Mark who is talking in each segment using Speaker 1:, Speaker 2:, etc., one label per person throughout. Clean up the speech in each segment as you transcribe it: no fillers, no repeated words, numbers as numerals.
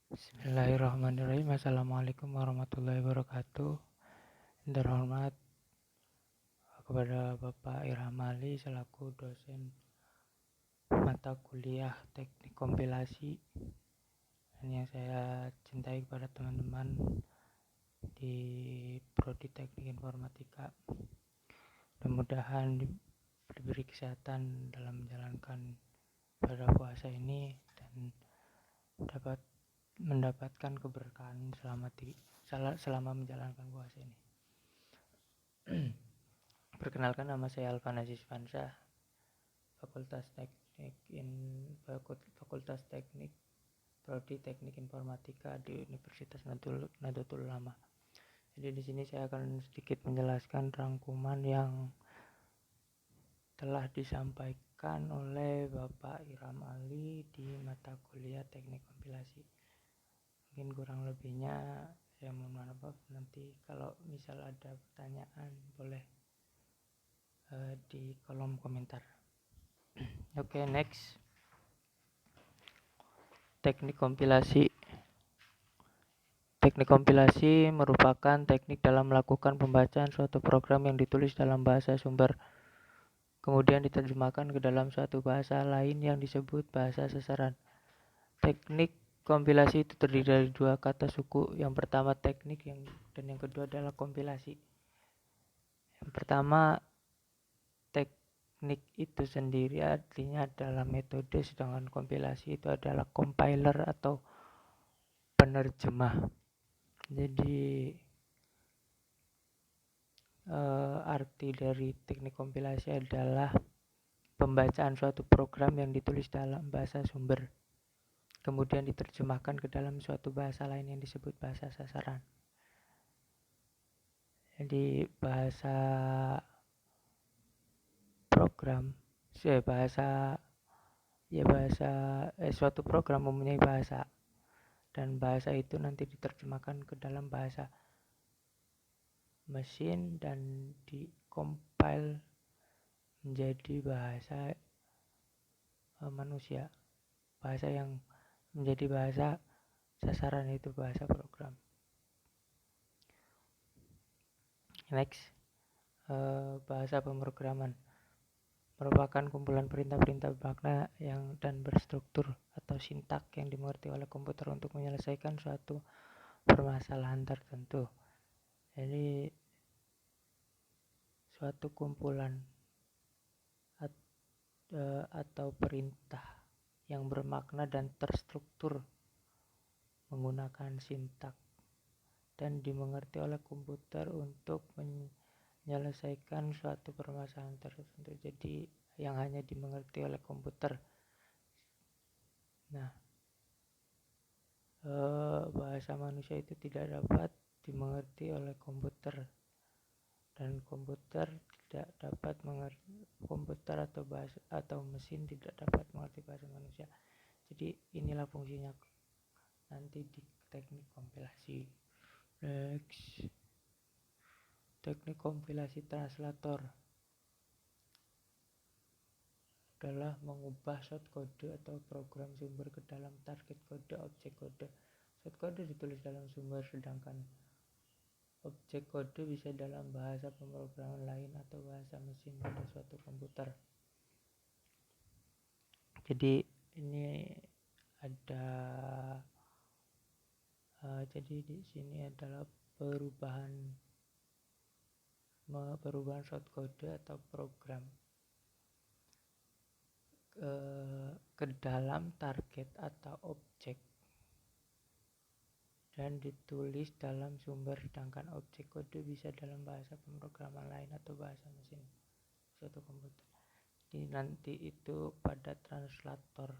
Speaker 1: Bismillahirrahmanirrahim. Assalamualaikum warahmatullahi wabarakatuh. Yang terhormat kepada Bapak Irham Ali selaku dosen mata kuliah teknik kompilasi dan yang saya cintai kepada teman-teman di Prodi Teknik Informatika. Mudah-mudahan diberi kesehatan dalam menjalankan ibadah puasa ini dan dapat mendapatkan keberkahan selama menjalankan puasa ini. Perkenalkan, nama saya Alvan Aziz Fansyah, Fakultas Teknik Prodi Teknik Informatika di Universitas Nahdlatul Ulama. Jadi di sini saya akan sedikit menjelaskan rangkuman yang telah disampaikan oleh Bapak Irham Ali di mata kuliah Teknik Kompilasi. Mungkin kurang lebihnya saya mohon maaf, nanti kalau misal ada pertanyaan boleh di kolom komentar. Oke, next. Teknik kompilasi. Teknik kompilasi merupakan teknik dalam melakukan pembacaan suatu program yang ditulis dalam bahasa sumber, kemudian diterjemahkan ke dalam suatu bahasa lain yang disebut bahasa sasaran. Teknik kompilasi itu terdiri dari dua kata suku. Yang pertama teknik dan yang kedua adalah kompilasi. Yang pertama, teknik itu sendiri artinya adalah metode, sedangkan kompilasi itu adalah compiler atau penerjemah. Jadi arti dari teknik kompilasi adalah pembacaan suatu program yang ditulis dalam bahasa sumber, kemudian diterjemahkan ke dalam suatu bahasa lain yang disebut bahasa sasaran. Jadi suatu program mempunyai bahasa, dan bahasa itu nanti diterjemahkan ke dalam bahasa mesin dan dikompil menjadi bahasa manusia, bahasa yang menjadi bahasa sasaran, itu bahasa program. Next, bahasa pemrograman merupakan kumpulan perintah-perintah bermakna dan berstruktur atau sintak yang dimengerti oleh komputer untuk menyelesaikan suatu permasalahan tertentu. Jadi suatu kumpulan atau perintah yang bermakna dan terstruktur menggunakan sintak dan dimengerti oleh komputer untuk menyelesaikan suatu permasalahan tertentu. Jadi yang hanya dimengerti oleh komputer. Nah, bahasa manusia itu tidak dapat dimengerti oleh komputer, dan komputer atau mesin tidak dapat mengerti bahasa manusia. Jadi inilah fungsinya nanti di teknik kompilasi. Next, teknik kompilasi translator adalah mengubah shortcode atau program sumber ke dalam target kode objek kode. Shortcode ditulis dalam sumber, sedangkan objek kode bisa dalam bahasa pemrograman lain atau bahasa mesin pada suatu komputer. Jadi ini ada jadi di sini adalah perubahan shortcode atau program ke dalam target atau objek dan ditulis dalam sumber, sedangkan objek kode bisa dalam bahasa pemrograman lain atau bahasa mesin suatu komputer. Jadi nanti itu pada translator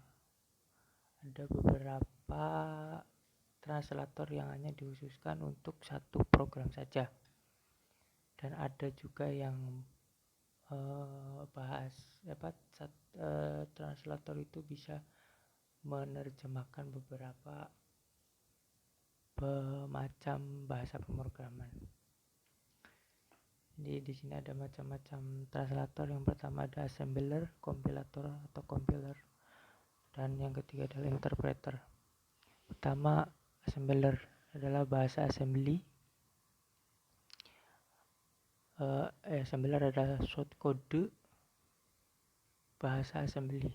Speaker 1: ada beberapa translator yang hanya dikhususkan untuk satu program saja, dan ada juga yang translator itu bisa menerjemahkan beberapa macam bahasa pemrograman. Jadi di sini ada macam-macam translator. Yang pertama ada assembler, compiler, dan yang ketiga adalah interpreter. Pertama, Assembler adalah bahasa assembly. Assembler adalah suatu kode bahasa assembly.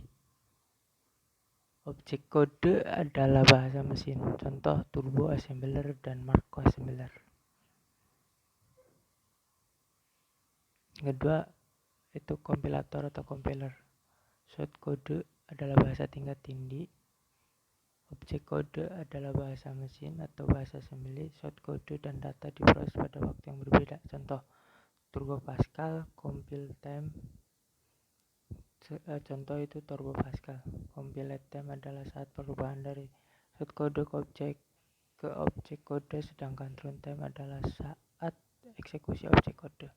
Speaker 1: Objek kode adalah bahasa mesin. Contoh turbo assembler dan Marco assembler. Yang kedua itu kompilator atau compiler. Suatu kode adalah bahasa tingkat tinggi. Objek kode adalah bahasa mesin atau bahasa assembly. Short kode dan data diproses pada waktu yang berbeda. Contoh Turbo Pascal, compile time. Contoh itu Turbo Pascal. Compiled time adalah saat perubahan dari short kode ke objek kode, sedangkan runtime adalah saat eksekusi objek kode.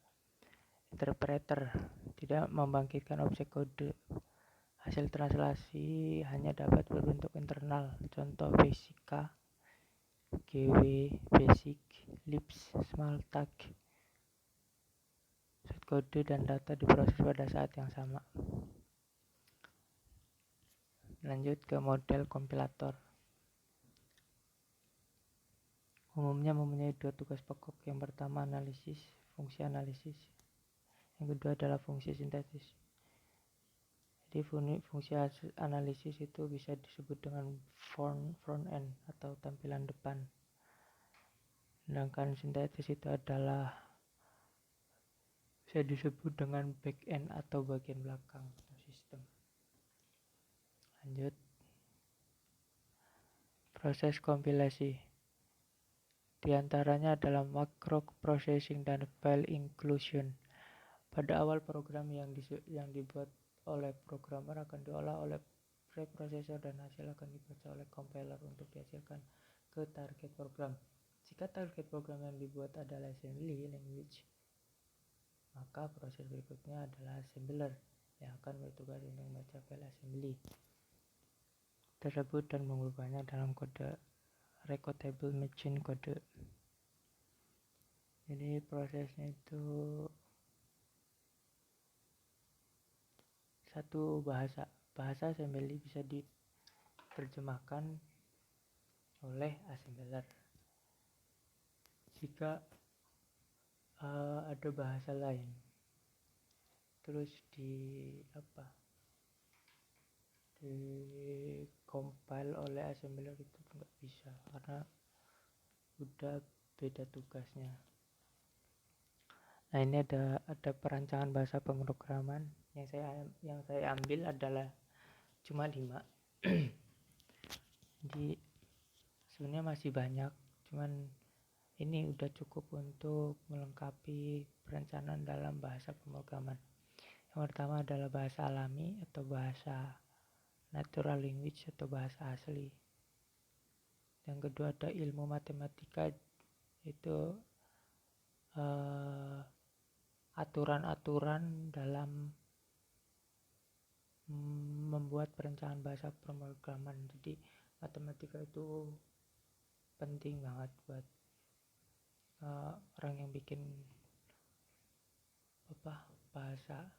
Speaker 1: Interpreter tidak membangkitkan objek kode. Hasil translasi hanya dapat berbentuk internal. Contoh BASIC, GW, Basic, Libs, Smalltalk. Kode dan data diproses pada saat yang sama. Lanjut ke model kompilator. Umumnya mempunyai dua tugas pokok. Yang pertama analisis, fungsi analisis. Yang kedua adalah fungsi sintesis. Jadi fungsi analisis itu bisa disebut dengan front end atau tampilan depan. Sedangkan sintesis itu adalah bisa disebut dengan back end atau bagian belakang sistem. Lanjut. Proses kompilasi. Di antaranya adalah macro processing dan file inclusion. Pada awal program yang dibuat oleh programmer akan diolah oleh preprocessor dan hasil akan dibaca oleh compiler untuk dihasilkan ke target program. Jika target program yang dibuat adalah assembly language, maka proses berikutnya adalah assembler yang akan bertugas untuk membaca file assembly tersebut dan mengubahnya dalam kode recordable machine code. Jadi prosesnya itu satu bahasa assembly bisa diterjemahkan oleh assembler. Jika ada bahasa lain terus di compile oleh assembler itu nggak bisa karena udah beda tugasnya. Nah, ini ada perancangan bahasa pemrograman yang saya ambil adalah cuma 5. Jadi sebenarnya masih banyak, cuman ini udah cukup untuk melengkapi perencanaan dalam bahasa pemrograman. Yang pertama adalah bahasa alami atau bahasa natural language atau bahasa asli. Yang kedua ada ilmu matematika, itu aturan-aturan dalam membuat perencanaan bahasa pemrograman. Jadi matematika itu penting banget buat orang yang bikin bahasa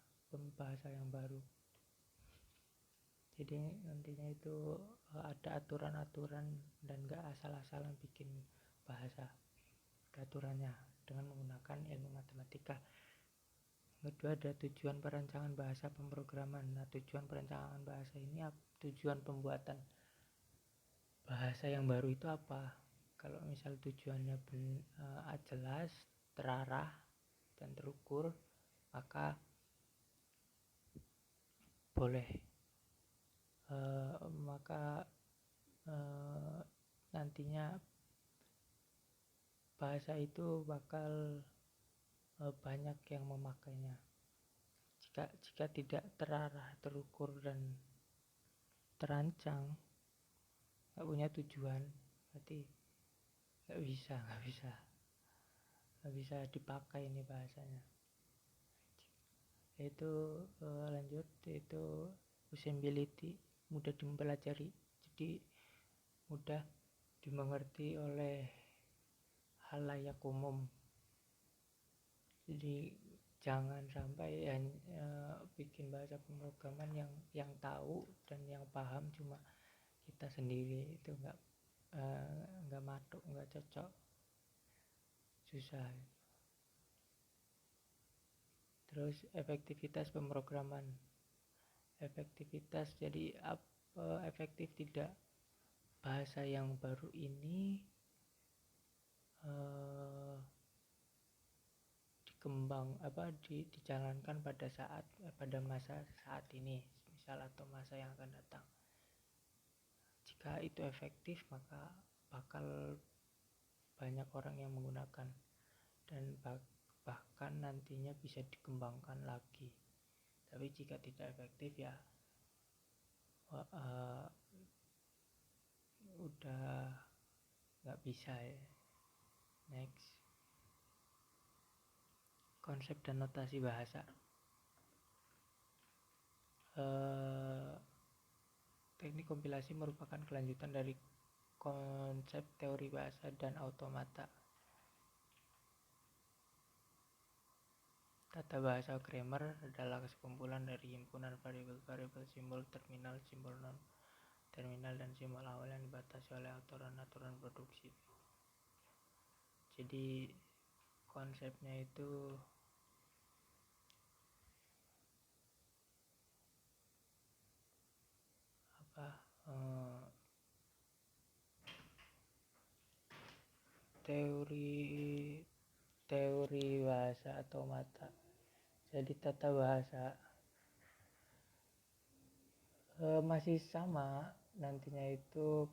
Speaker 1: yang baru. Jadi nantinya itu ada aturan-aturan dan gak asal-asalan bikin bahasa. Ada aturannya dengan menggunakan ilmu matematika. Kedua ada tujuan perancangan bahasa pemrograman. Nah, tujuan perancangan bahasa ini tujuan pembuatan bahasa yang baru itu apa? Kalau misal tujuannya jelas, terarah, dan terukur, maka boleh. Nantinya bahasa itu bakal banyak yang memakainya. Jika tidak terarah, terukur, dan terancang, nggak punya tujuan, berarti nggak bisa dipakai ini bahasanya. Itu lanjut, itu usability, mudah dipelajari, jadi mudah dimengerti oleh halayak umum. Jadi jangan sampai bikin bahasa pemrograman yang tahu dan yang paham cuma kita sendiri, itu nggak matuk, nggak cocok, susah. Terus efektivitas pemrograman, efektivitas jadi efektif tidak bahasa yang baru ini dijalankan pada masa saat ini, misal atau masa yang akan datang. Jika itu efektif, maka bakal banyak orang yang menggunakan dan bahkan nantinya bisa dikembangkan lagi. Tapi jika tidak efektif ya udah nggak bisa ya. Next, konsep dan notasi bahasa. Teknik kompilasi merupakan kelanjutan dari konsep teori bahasa dan automata. Tata bahasa grammar adalah sekumpulan dari himpunan variabel-variabel simbol terminal, simbol non-terminal, dan simbol awal yang dibatasi oleh aturan-aturan produksi. Jadi konsepnya itu teori bahasa automata. Jadi tata bahasa masih sama, nantinya itu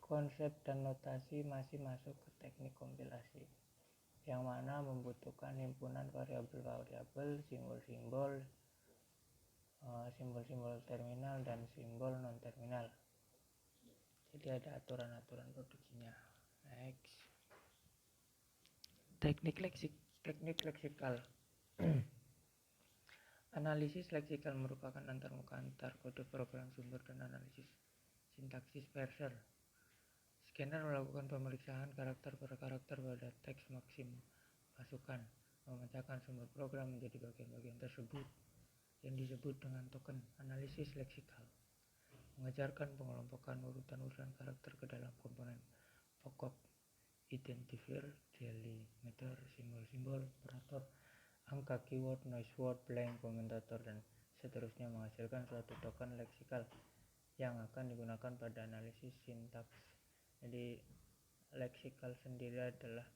Speaker 1: konsep dan notasi masih masuk ke teknik kompilasi, yang mana membutuhkan himpunan variabel-variabel, simbol-simbol, simbol-simbol terminal dan simbol non-terminal. Jadi ada aturan-aturan produksinya. Next, teknik leksikal. Analisis leksikal merupakan antarmuka antar kode program sumber dan analisis sintaksis parser. Scanner melakukan pemeriksaan karakter per karakter pada teks maksim masukan, memecahkan sumber program menjadi bagian-bagian tersebut yang disebut dengan token. Analisis leksikal mengajarkan pengelompokan urutan-urutan karakter ke dalam komponen pokok, identifier, delimiter, simbol-simbol, operator, angka, keyword, noise word, blank, komentator, dan seterusnya, menghasilkan suatu token leksikal yang akan digunakan pada analisis sintaks. Jadi leksikal sendiri adalah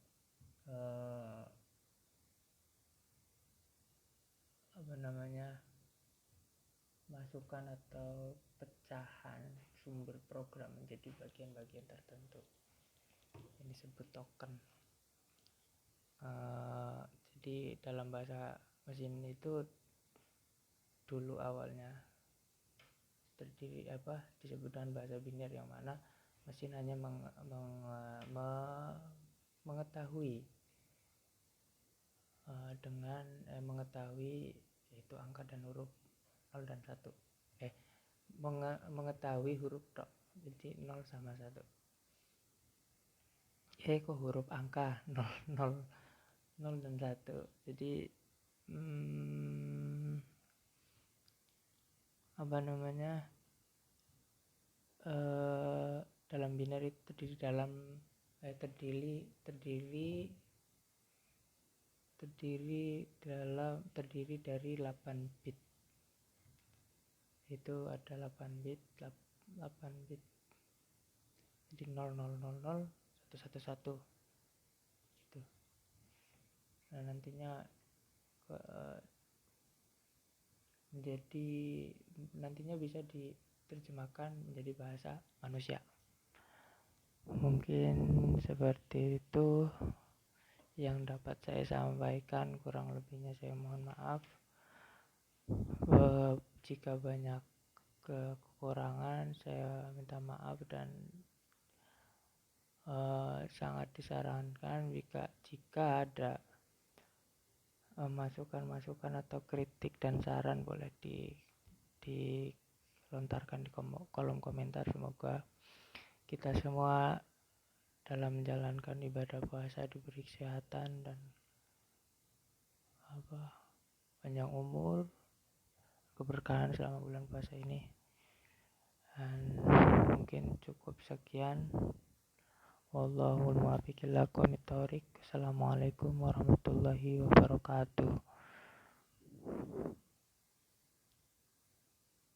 Speaker 1: masukan atau pecahan sumber program menjadi bagian-bagian tertentu. Ini disebut token. Jadi dalam bahasa mesin itu dulu awalnya terdiri disebut dengan bahasa biner, yang mana mesin hanya mengetahui mengetahui yaitu angka dan huruf 0 dan 1. Mengetahui huruf tok, jadi 0 sama 1. Kok huruf angka 0 dan 1. Jadi dalam biner itu terdiri dari 8 bit. Itu ada 8 bit. Jadi 0000 111 gitu. Nah, nantinya bisa diterjemahkan menjadi bahasa manusia. Mungkin seperti itu yang dapat saya sampaikan, kurang lebihnya saya mohon maaf. Jika banyak kekurangan saya minta maaf, dan sangat disarankan jika ada masukan atau kritik dan saran boleh dilontarkan di kolom komentar. Semoga kita semua dalam menjalankan ibadah puasa diberi kesehatan dan panjang umur, keberkahan selama bulan puasa ini. Dan mungkin cukup sekian. Wallahul muwaffiq ila aqwamit thoriq. Assalamualaikum warahmatullahi wabarakatuh.